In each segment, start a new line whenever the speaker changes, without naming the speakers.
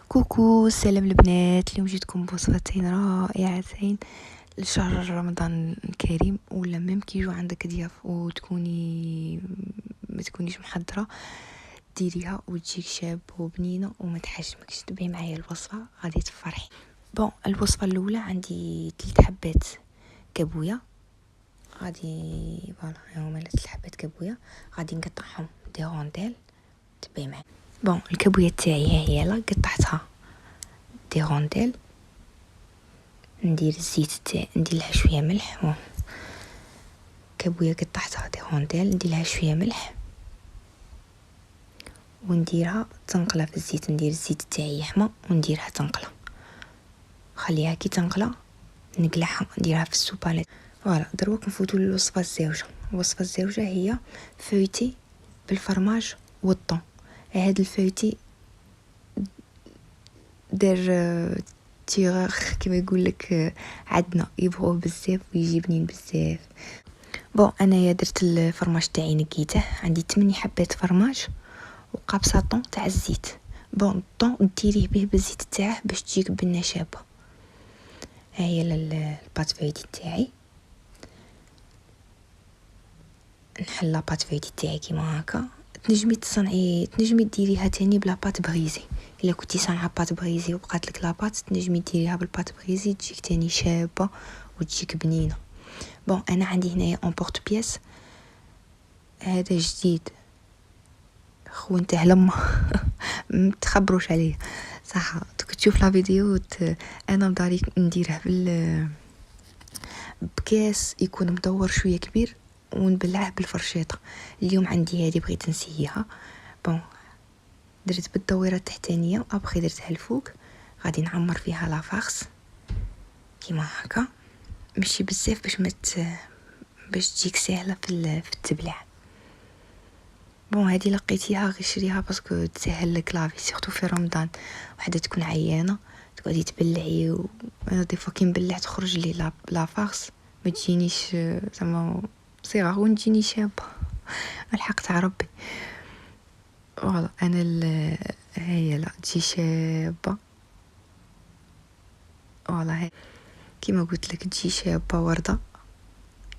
كوكو، سلام البنات. اليوم جيتكم بوصفتين رائعتين لشهر رمضان الكريم. ولا ميم كيجو عندك ضياف وتكوني ما تكونيش محضره، ديريها وتجيك شاب وبنينه وما تحشمكش. تبعي معايا الوصفه غادي تفرحي. بون، الوصفه الاولى عندي 3 حبات كابويا. غادي فوالا هما 3 حبات كابويا، غادي نقطعهم دي رونديل. تبعي معايا. بون، الكابويا تاعي ها هي لا قطعتها دي رونديل. ندير الزيت تاعي، ندير لها شويه ملح. كابويا قطعتها دي رونديل، ندير لها شويه ملح ونديرها تنقله في الزيت. ندير الزيت تاعي يحمى ونديرها تنقله، خليها كي تنقله نقلعها نديرها في السوباليت. فوالا دروك نفوتوا للوصفه الزوجه. الوصفه الزوجه هي فويتي بالفرماج والطون. هاد الفويتي دار تيغاخ كما يقول لك، عندنا يبغوه بزاف ويجي بنين بزاف. بون، انايا درت الفرماج تاعي نقيته، عندي 8 حبات فرماج وقابصه طون تاع الزيت. بون، الطون ديريه به بالزيت تاعه باش تجيك بنه شابه. ها هي البات فويتي تاعي. نحل لاباط فويتي تاعي كيما هكا. تنجمي تصنعي، تنجمي ديريها تاني بلا بات بغيزي. الا كنتي صانعه بات بغيزي وبقات لك لاباط، تنجمي ديريها بالبات بغيزي تجيك تاني شابه وتجيك بنينه. بون، انا عندي هنايا اون بورت بياس، هذا جديد خوانته لما ما تخبروش عليه صح. تشوف لا فيديو انا مداري نديره بكاس يكون مدور شويه كبير ونبلعه بالفرشيطه. اليوم عندي هذه بغيت نسيها. بون، درت بالدويره التحتانيه وابخي درتها الفوق. غادي نعمر فيها لافارس كيما هكا، ماشي بزاف باش تجيك سهله في التبلع. بون، هذه لقيتيها غير شريها باسكو تسهل لك لافي، سورتو في رمضان وحده تكون عيانه تقعدي تبلعي. وانا دي فوا كي نبلع تخرج لي لافارس ما تجينيش زعما صغار ونجيني شابه الحق تاع ربي. فوالا انا هي لا تجي شابه. فوالا كيما قلت لك تجي شابه ورده.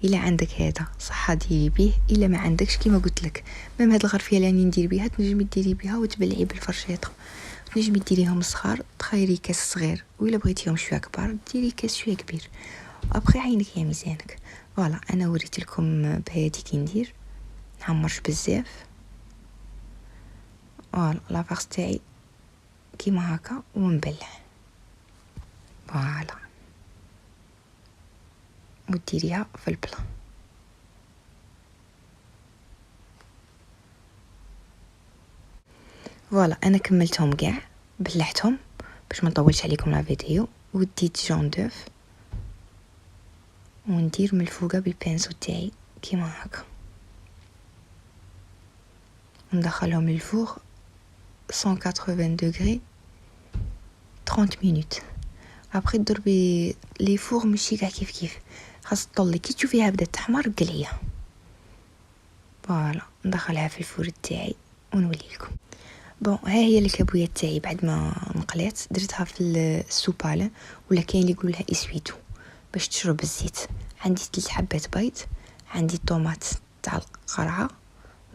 الا عندك هذا صح ديري به، الا ما عندكش كيما قلت لك ميم هاد الغرفيه اللي راني ندير بها تنجمي ديري بها وتبلعي بالفرشيطه. تنجمي ديريهم صغار، تخيري كاس صغير، وإلا بغيتيهم شويه كبار ديري كاس شويه كبير. ابخي عينك يا ميزانك. فوالا انا وريت لكم بهادي كي ندير، نعمرش بزاف. فوالا لافارس تاعي كيما هكا ونبلع. فوالا وديريها في البلا. فوالا انا كملتهم كاع، بلعتهم باش ما نطولش عليكم لا فيديو. وديت جون دوف وندير من الفوقه بالبانسو تاعي كيما هكا، وندخلهم للفوغ 180 دوغري 30 مينوت. ابخي تضربي لي فوغ ماشي كاع كيف خاص تطلي كي تشوفيها بدات تحمر قلعيها. فوالا ندخلها في الفور تاعي ونوليلكم. بون، ها هي الكابويه تاعي بعد ما نقلات. درتها في السوباله، ولا كاين اللي يقولوا لها اسويتو باش تشرب الزيت. عندي 3 حبات بيض، عندي طوماط تاع القرعه،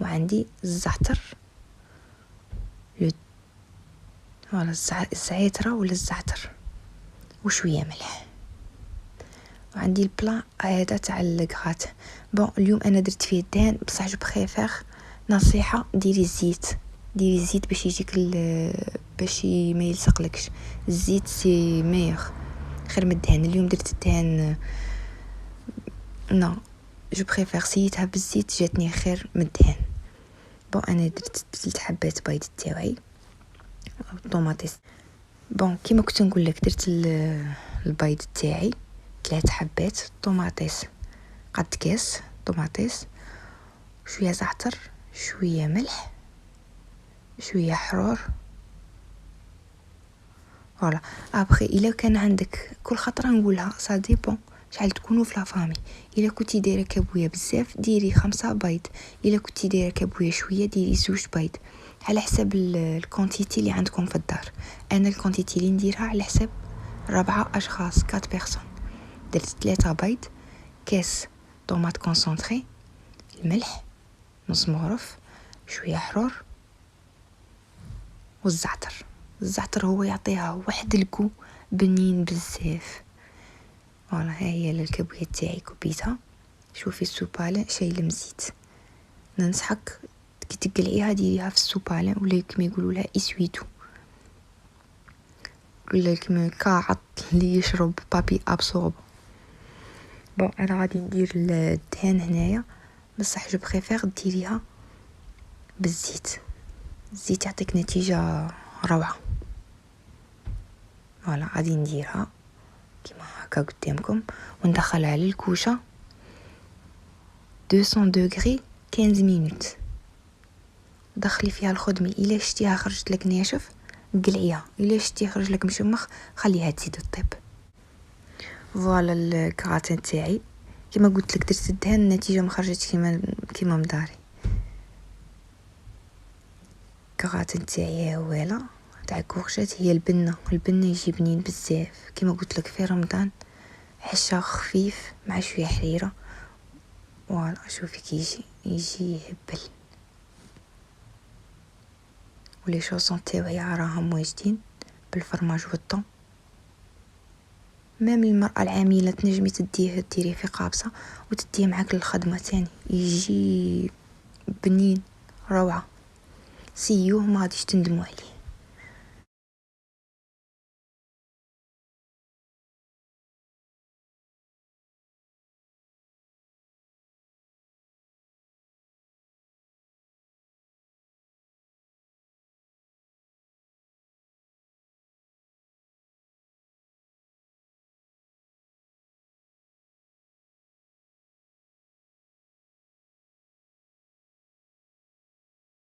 وعندي الزعتر ولا الزعتره ولا الزعتر وشويه ملح. وعندي البلا هذا تاع الكغات. بون، اليوم انا درت فيه الدهن بصح جو بريفير نصيحه ديري الزيت. ديري الزيت باش يجيك باش ما يلصقلكش. الزيت سي ميور خير من الدهن. اليوم درت الدهن نو جو بريفير سيتها بالزيت، جاتني خير من الدهن. بون، انا درت 3 حبات بيض تاعي طوماطيس. بون، كيما كنت نقول لك درت البيض تاعي 3 حبات طوماطيس، قد كاس طوماطيس، شويه زعتر، شويه ملح، شويه حرور. فوالا ابخي الا كان عندك كل خطره نقولها سا ديبون شحال تكونوا في لا فامي. الا كنتي دايره كابويه بزاف ديري 5 بيض، الا كنتي دايره كابويه شويه ديري 2 بيض، على حسب الكونتيتي اللي عندكم في الدار. انا الكونتيتي اللي نديرها على حساب 4 اشخاص 4 بيرسون. درت 3 بيض، كاس طوماط كونسونطري، الملح، نص مغرف، شويه حرور والزعتر. الزعتر هو يعطيها واحد الكو بنين بزاف. فوالا ها هي الكبويه تاعي كبيتها. شوفي السوبالة شايله مزيت. ننصحك كي تقلعيها ديريها في السوبالة ولا كما يقولوا لها اسويتو، ولا كما كاعط اللي يشرب بابي ابسورب. بون انا غادي ندير الدهان هنايا، بصح جو بريفير ديريها بالزيت. الزيت يعطيك نتيجه روعه. فوالا غادي نديرها كيما هكا قدامكم وندخلها للكوشه 200 دوغري 15 مينوت. دخلي فيها الخدمي، الا شتيها خرجت لك ناشف قلعيها، الا شتي خرج لك مشمخ خليها تزيد الطيب. فوالا الكراتين تاعي كما قلت لك درت الدهان، النتيجه ما خرجتش كيما مداري. الكراتين تاعي هواله تاع كورشات، هي البنه يجي بنين بزاف كيما قلت لك في رمضان، حشا خفيف مع شويه حريره. فوالا شوفي كي يجي يهبل، ولي شوصون تاعي راهم واجدين بالفرماج والطون. مام المرأة العاملة تنجمي ديريه في قابصة وتديه معاك للخدمة تاني، يجي بنين روعة. سيوه ما غاديش تندموا عليه.